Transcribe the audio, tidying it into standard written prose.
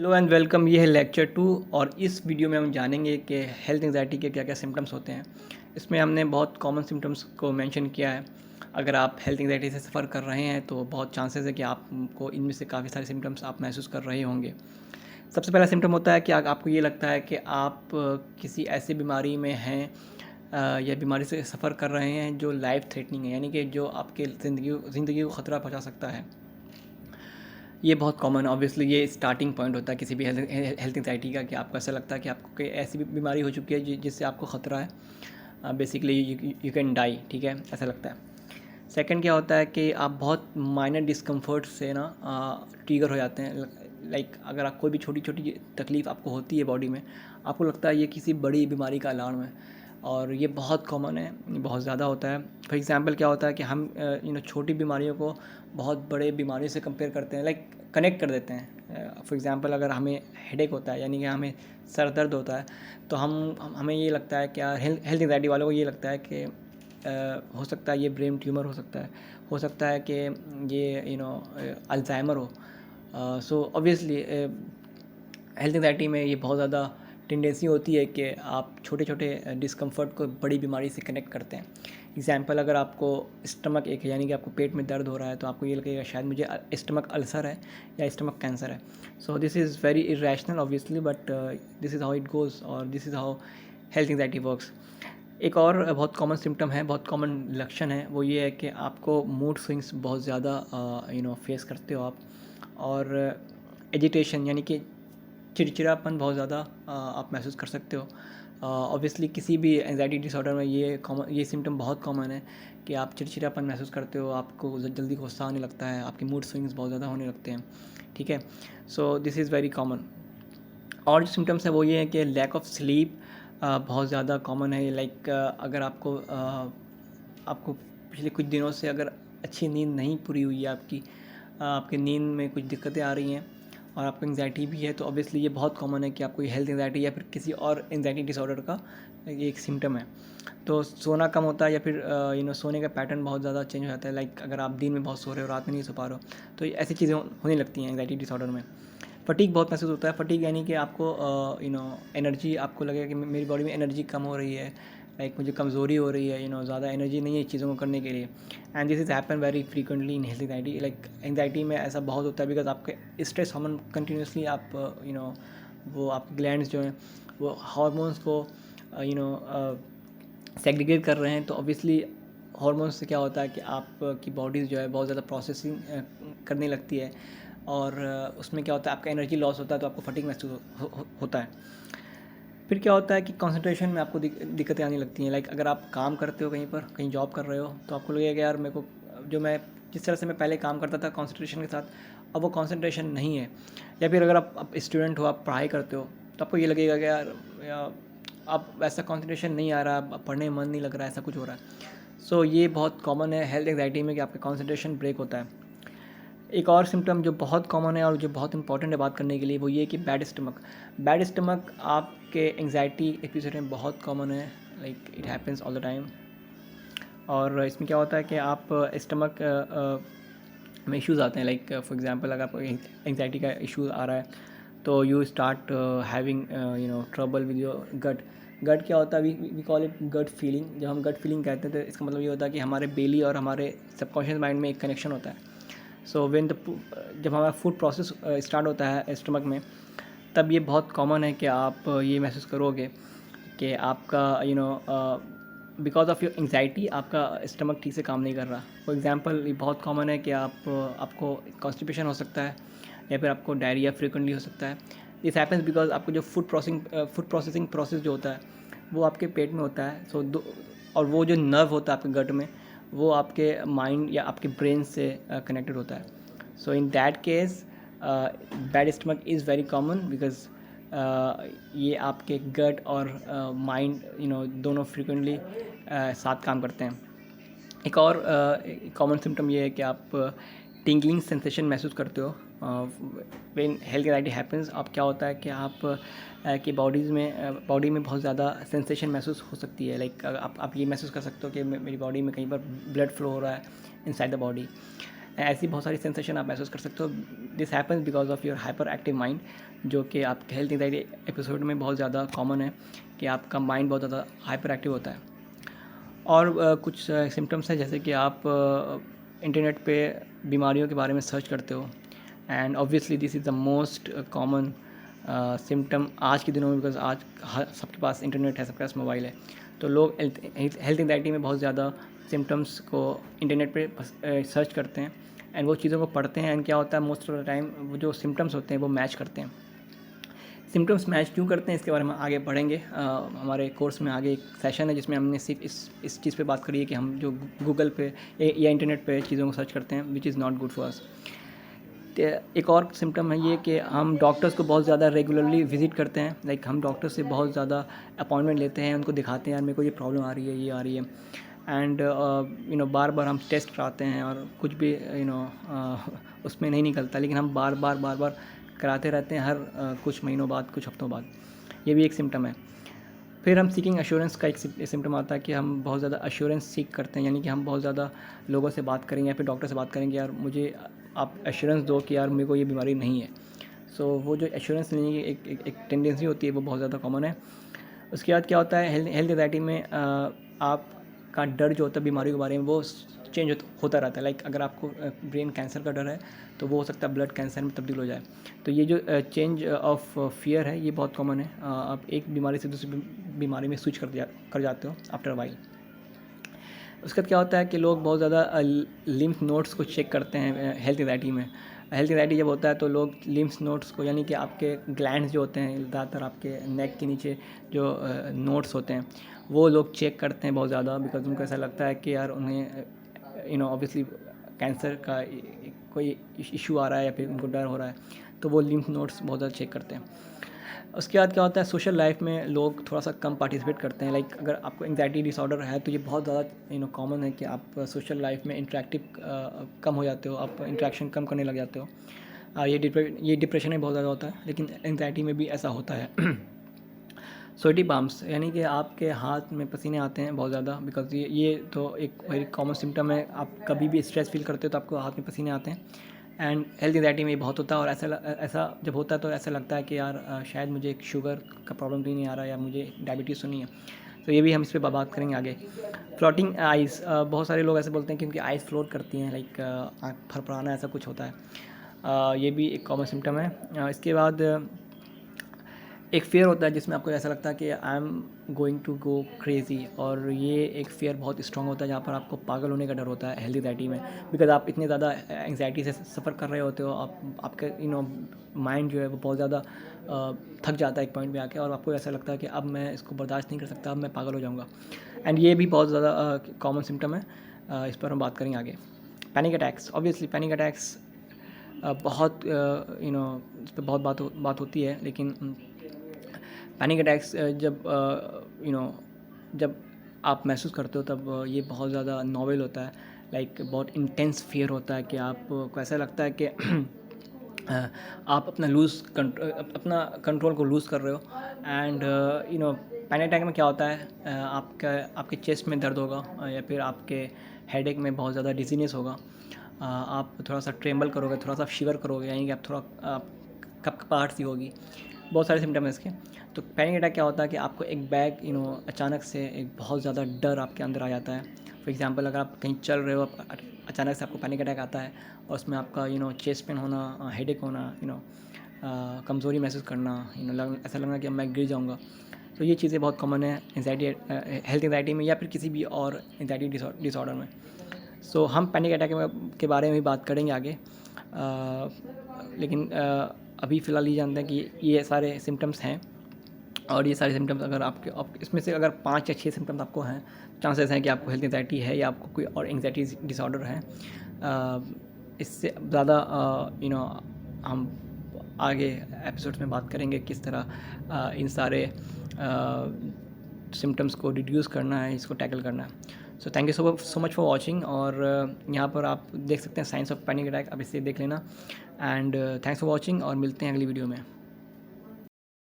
Hello and welcome. ये है lecture 2 और इस वीडियो में हम जानेंगे कि हेल्थ एंग्जाइटी के क्या क्या सिम्टम्स होते हैं। इसमें हमने बहुत कॉमन सिम्टम्स को मेंशन किया है। अगर आप हेल्थ एंग्जाइटी से सफ़र कर रहे हैं तो बहुत चांसेस है कि आपको इनमें से काफ़ी सारे सिम्टम्स आप महसूस कर रहे होंगे। सबसे पहला सिम्टम होता है कि आपको ये लगता है कि आप किसी ऐसी बीमारी में हैं या बीमारी से सफ़र कर रहे हैं जो लाइफ थ्रेटनिंग है, यानी कि जो आपके ज़िंदगी को ख़तरा पहुँचा सकता है। ये बहुत कॉमन ऑब्वियसली ये स्टार्टिंग पॉइंट होता है किसी भी हेल्थ एंग्जाइटी का, कि आपको ऐसा लगता है कि आपको कोई ऐसी भी बीमारी हो चुकी है जिससे आपको ख़तरा है। बेसिकली यू कैन डाई, ठीक है, ऐसा लगता है। सेकंड क्या होता है कि आप बहुत माइनर डिस्कम्फर्ट से ना ट्रिगर हो जाते हैं। लाइक अगर आप कोई भी छोटी छोटी तकलीफ़ आपको होती है बॉडी में, आपको लगता है ये किसी बड़ी बीमारी का अलार्म है, और ये बहुत कॉमन है, ये बहुत ज़्यादा होता है। फॉर एग्ज़ाम्पल क्या होता है कि हम छोटी बीमारियों को बहुत बड़े बीमारियों से कंपेयर करते हैं, लाइक कनेक्ट कर देते हैं। फॉर एग्ज़ाम्पल अगर हमें हेडेक होता है, यानी कि हमें सर दर्द होता है, तो हमें ये लगता है कि हेल्थ एंग्जाइटी वालों को ये लगता है कि हो सकता है ये ब्रेन ट्यूमर हो सकता है कि ये अल्जाइमर हो। सो ऑब्वियसली हेल्थ एंग्जाइटी में ये बहुत ज़्यादा टेंडेंसी होती है कि आप छोटे छोटे डिस्कम्फर्ट को बड़ी बीमारी से कनेक्ट करते हैं। एग्ज़ाम्पल, अगर आपको स्टमक एक है, यानी कि आपको पेट में दर्द हो रहा है, तो आपको ये लगेगा शायद मुझे स्टमक अल्सर है या स्टमक कैंसर है। So this is very irrational obviously, but this is how it goes और this is how health anxiety works. एक और बहुत कॉमन सिम्टम है, बहुत कॉमन लक्षण है, वो ये है कि आपको मूड स्विंग्स बहुत ज़्यादा फेस करते हो आप, और एजिटेशन यानी कि चिड़चिड़ापन बहुत ज़्यादा आप महसूस कर सकते हो। ऑब्वियसली किसी भी एंग्जाइटी डिसऑर्डर में ये सिम्टम बहुत कॉमन है कि आप चिड़चिड़ापन महसूस करते हो, आपको जल्दी गुस्सा आने लगता है, आपके मूड स्विंग्स बहुत ज़्यादा होने लगते हैं, ठीक है। So this is very common. और जो सिम्टम्स है वो ये है कि लैक ऑफ स्लीप बहुत ज़्यादा कॉमन है। लाइक अगर आपको पिछले कुछ दिनों से अगर अच्छी नींद नहीं पूरी हुई है आपकी, आपकी नींद में कुछ दिक्कतें आ रही हैं और आपको एंग्जाइटी भी है, तो ऑब्वियसली ये बहुत कॉमन है कि आपको ये हेल्थ एंग्जाइटी या फिर किसी और एंग्जाइटी डिसऑर्डर का ये एक सिम्टम है। तो सोना कम होता है या फिर सोने का पैटर्न बहुत ज़्यादा चेंज हो जाता है। लाइक अगर आप दिन में बहुत सो रहे हो, रात में नहीं सो पा रहे हो, तो ऐसी चीज़ें होने लगती हैं एंग्जाइटी डिसऑर्डर में। फटीग बहुत महसूस होता है। फटीग यानी कि आपको एनर्जी, आपको लगेगा कि मेरी बॉडी में एनर्जी कम हो रही है, लाइक मुझे कमज़ोरी हो रही है, ज़्यादा एनर्जी नहीं है चीज़ों को करने के लिए। And this is happen very frequently in health anxiety. Like anxiety में ऐसा बहुत होता है बिकॉज आपके स्ट्रेस हार्मोन कंटिन्यूसली आप वो आप ग्लैंड्स जो हैं वो हार्मोन्स को सेग्रीगेट कर रहे हैं। तो ऑब्वियसली हार्मोन्स से क्या होता है कि आपकी बॉडी जो है बहुत ज़्यादा प्रोसेसिंग करने लगती है, और उसमें क्या होता है आपका एनर्जी लॉस होता है, तो आपको फटीग महसूस होता है। फिर क्या होता है कि कंसंट्रेशन में आपको दिक्कतें आने लगती हैं। लाइक अगर आप काम करते हो कहीं पर, कहीं जॉब कर रहे हो, तो आपको लगेगा कि यार मेरे को जो मैं जिस तरह से मैं पहले काम करता था कंसंट्रेशन के साथ, अब वो कंसंट्रेशन नहीं है। या फिर अगर आप स्टूडेंट हो, आप पढ़ाई करते हो, तो आपको ये लगेगा कि यार अब वैसा कंसंट्रेशन नहीं आ रहा, अब पढ़ने में मन नहीं लग रहा है, ऐसा कुछ हो रहा है। सो ये बहुत कॉमन है हेल्थ एंग्जाइटी में कि आपका कंसंट्रेशन ब्रेक होता है। एक और सिम्टम जो बहुत कॉमन है और जो बहुत इंपॉर्टेंट है बात करने के लिए, वो ये कि बैड स्टमक। बैड स्टमक आपके एंग्जाइटी एपिसोड में बहुत कॉमन है, like it happens all the time. और इसमें क्या होता है कि आप स्टमक में इश्यूज़ आते हैं। लाइक फॉर एग्जांपल, अगर आपको एंग्जाइटी का इशू आ रहा है, तो you start having trouble with your gut. Gut क्या होता है, we call it gut feeling. जब हम गट फीलिंग कहते हैं तो इसका मतलब ये होता है कि हमारे बेली और हमारे सबकॉन्शियस माइंड में एक कनेक्शन होता है। सो जब हमारा फूड प्रोसेस स्टार्ट होता है स्टमक में, तब ये बहुत कॉमन है कि आप ये महसूस करोगे कि आपका बिकॉज ऑफ योर एंग्जाइटी आपका स्टमक ठीक से काम नहीं कर रहा। फॉर एग्जांपल, ये बहुत कॉमन है कि आपको कॉन्स्टिपेशन हो सकता है या फिर आपको डायरिया फ्रिक्वेंटली हो सकता है। दिस हैपन्स बिकॉज आपको जो फूड प्रोसेसिंग प्रोसेस जो होता है वो आपके पेट में होता है। और वो जो नर्व होता है आपके गट में, वो आपके माइंड या आपके ब्रेन से कनेक्टेड होता है। So in that case bad stomach is very common because ये आपके गट और माइंड दोनों फ्रिक्वेंटली साथ काम करते हैं। एक और कॉमन सिम्टम ये है कि आप टिंगलिंग सेंसेशन महसूस करते हो व्हेन हेल्थ एंग्जाइटी हैपन्स। अब क्या होता है कि की बॉडी में बहुत ज़्यादा सेंसेशन महसूस हो सकती है। लाइक आप ये महसूस कर सकते हो कि मेरी बॉडी में कहीं पर ब्लड फ्लो हो रहा है इनसाइड द बॉडी। ऐसी बहुत सारी सेंसेशन आप महसूस कर सकते हो। This happens because of your hyper active mind, जो कि आपके हेल्थ एंग्जाइटी एपिसोड में बहुत ज़्यादा कॉमन है कि आपका माइंड बहुत ज़्यादा हाइपर एक्टिव होता है। और कुछ सिम्टम्स हैं जैसे कि आप इंटरनेट पे बीमारियों के बारे में सर्च करते हो, and obviously this is the most common symptom आज के दिनों में, बिकॉज आज सबके पास इंटरनेट है, सबके पास मोबाइल है। तो लोग हेल्थ एंग्जाइटी में बहुत ज़्यादा सिम्टम्स को इंटरनेट पे सर्च करते हैं एंड वो चीज़ों को पढ़ते हैं, एंड क्या होता है मोस्ट ऑफ द टाइम वो जो सिम्टम्स होते हैं वो मैच करते हैं। सिम्टम्स मैच क्यों करते हैं इसके बारे में आगे पढ़ेंगे। हमारे कोर्स में आगे एक सेशन है जिसमें हमने सिर्फ इस चीज़ पे बात करी है कि हम जो गूगल पे या इंटरनेट पे चीज़ों को सर्च करते हैं, which is not good for us. एक और सिम्टम है ये कि हम डॉक्टर्स को बहुत ज़्यादा रेगुलरली विज़िट करते हैं, लाइक हम डॉक्टर से बहुत ज़्यादा अपॉइंटमेंट लेते हैं, उनको दिखाते हैं यार मेरे को ये प्रॉब्लम आ रही है, ये आ रही है, एंड बार बार हम टेस्ट कराते हैं और कुछ भी उसमें नहीं निकलता, लेकिन हम बार बार कराते रहते हैं हर कुछ महीनों बाद, कुछ हफ्तों बाद। ये भी एक सिम्टम है। फिर हम सीकिंग एश्योरेंस का एक सिम्टम आता है कि हम बहुत ज़्यादा एश्योरेंस सीख करते हैं, यानी कि हम बहुत ज़्यादा लोगों से बात करेंगे या फिर डॉक्टर से बात करेंगे, यार मुझे आप एश्योरेंस दो कि यार मेरे को ये बीमारी नहीं है। सो वो जो एश्योरेंस लेने की एक टेंडेंसी होती है वो बहुत ज़्यादा कॉमन है। उसके बाद क्या होता है हेल्थ एंग्जाइटी में आपका डर जो होता है बीमारी के बारे में वो चेंज होता रहता है। लाइक अगर आपको ब्रेन कैंसर का डर है तो वो हो सकता है ब्लड कैंसर में तब्दील हो जाए। तो ये जो चेंज ऑफ फियर है ये बहुत कॉमन है। आप एक बीमारी से दूसरी बीमारी में स्विच कर जाते हो आफ्टर वाइल। उसके बाद क्या होता है कि लोग बहुत ज़्यादा लिम्फ नोड्स को चेक करते हैं हेल्थ एंग्जाइटी में। हेल्थ एंग्जाइटी जब होता है तो लोग लिम्फ नोड्स को, यानी कि आपके ग्लैंड्स जो होते हैं ज़्यादातर आपके नेक के नीचे जो नोड्स होते हैं वो लोग चेक करते हैं बहुत ज़्यादा, बिकॉज उनको ऐसा लगता है कि यार उन्हें ऑब्वियसली कैंसर का कोई इशू आ रहा है या फिर उनको डर हो रहा है, तो वो लिम्फ नोड्स बहुत ज़्यादा चेक करते हैं। उसके बाद क्या होता है सोशल लाइफ में लोग थोड़ा सा कम पार्टिसिपेट करते हैं। लाइक अगर आपको एंग्जाइटी डिसऑर्डर है तो ये बहुत ज़्यादा कॉमन है कि आप सोशल लाइफ में इंटरेक्टिव कम हो जाते हो, आप इंटरेक्शन कम करने लग जाते हो। ये डिप्रेशन में बहुत ज़्यादा होता है, लेकिन एंग्जाइटी में भी ऐसा होता है। स्वेटी पाम्स, यानी कि आपके हाथ में पसीने आते हैं बहुत ज़्यादा, बिकॉज ये तो एक वेरी कॉमन सिम्टम है। आप कभी भी स्ट्रेस फील करते हो तो आपको हाथ में पसीने आते हैं, एंड हेल्थ एंग्जाइटी में बहुत होता है। और ऐसा जब होता है तो ऐसा लगता है कि यार शायद मुझे एक शुगर का प्रॉब्लम तो नहीं आ रहा या मुझे डायबिटीज़ तो नहीं है। तो ये भी हम इस पर बात करेंगे आगे। फ्लोटिंग आइज़, बहुत सारे लोग ऐसे बोलते हैं कि उनकी आइज़ फ्लोट करती हैं, लाइक आँख फरफराना, ऐसा कुछ होता है। ये भी एक कॉमन सिम्टम है। इसके बाद एक फ़ियर होता है जिसमें आपको ऐसा लगता है कि I am going to go crazy, और ये एक फ़ियर बहुत स्ट्रॉन्ग होता है जहाँ पर आपको पागल होने का डर होता है हेल्थ एंग्जाइटी में, बिकॉज आप इतने ज़्यादा एंग्जाइटी से सफ़र कर रहे होते हो। आपके माइंड जो है वो बहुत ज़्यादा थक जाता है एक पॉइंट पे आके, और आपको ऐसा लगता है कि अब मैं इसको बर्दाश्त नहीं कर सकता, अब मैं पागल हो जाऊँगा। एंड ये भी बहुत ज़्यादा कॉमन सिम्टम है। इस पर हम बात करेंगे आगे। Panic attacks, obviously panic attacks बहुत इस पर बहुत बात होती है, लेकिन पैनिक अटैक्स जब आप महसूस करते हो तब ये बहुत ज़्यादा नॉवेल होता है। लाइक बहुत इंटेंस फियर होता है कि आपको ऐसा लगता है कि आप अपना कंट्रोल को लूज़ कर रहे हो। एंड पैनिक अटैक में क्या होता है आपके चेस्ट में दर्द होगा या फिर आपके हेडेक में बहुत ज़्यादा डिजीनेस होगा। आप थोड़ा सा ट्रेम्बल करोगे, थोड़ा सा शिवर करोगे, यानी कि आप थोड़ा कपकपाहट सी होगी। बहुत सारे सिम्टम हैं इसके। तो पैनिक अटैक क्या होता है कि आपको एक बैग अचानक से एक बहुत ज़्यादा डर आपके अंदर आ जाता है। फॉर एग्जांपल अगर आप कहीं चल रहे हो, अचानक से आपको पैनिक अटैक आता है और उसमें आपका चेस्ट पेन होना, हेडेक होना, कमज़ोरी महसूस करना, ऐसा लगना कि अब मैं गिर जाऊँगा। तो ये चीज़ें बहुत कॉमन है एंग्जाइटी, हेल्थ एंग्जाइटी में या फिर किसी भी और एंग्जाइटी डिसऑर्डर में। सो हम पैनिक अटैक के बारे में भी बात करेंगे आगे, लेकिन अभी फ़िलहाल ये जानते हैं कि ये सारे सिम्टम्स हैं। और ये सारे सिम्टम्स अगर इसमें से अगर 5 या 6 सिम्टम्स आपको हैं, चांसेस हैं कि आपको हेल्थ एंग्जाइटी है या आपको कोई और एंग्जाइटी डिसऑर्डर है। इससे ज़्यादा हम आगे एपिसोड्स में बात करेंगे किस तरह इन सारे सिम्टम्स को रिड्यूस करना है, इसको टैकल करना है। So thank you so much for watching. और यहाँ पर आप देख सकते हैं साइंस ऑफ पैनिक अटैक, अब इसे देख लेना। एंड थैंक्स फॉर वॉचिंग और मिलते हैं अगली वीडियो में।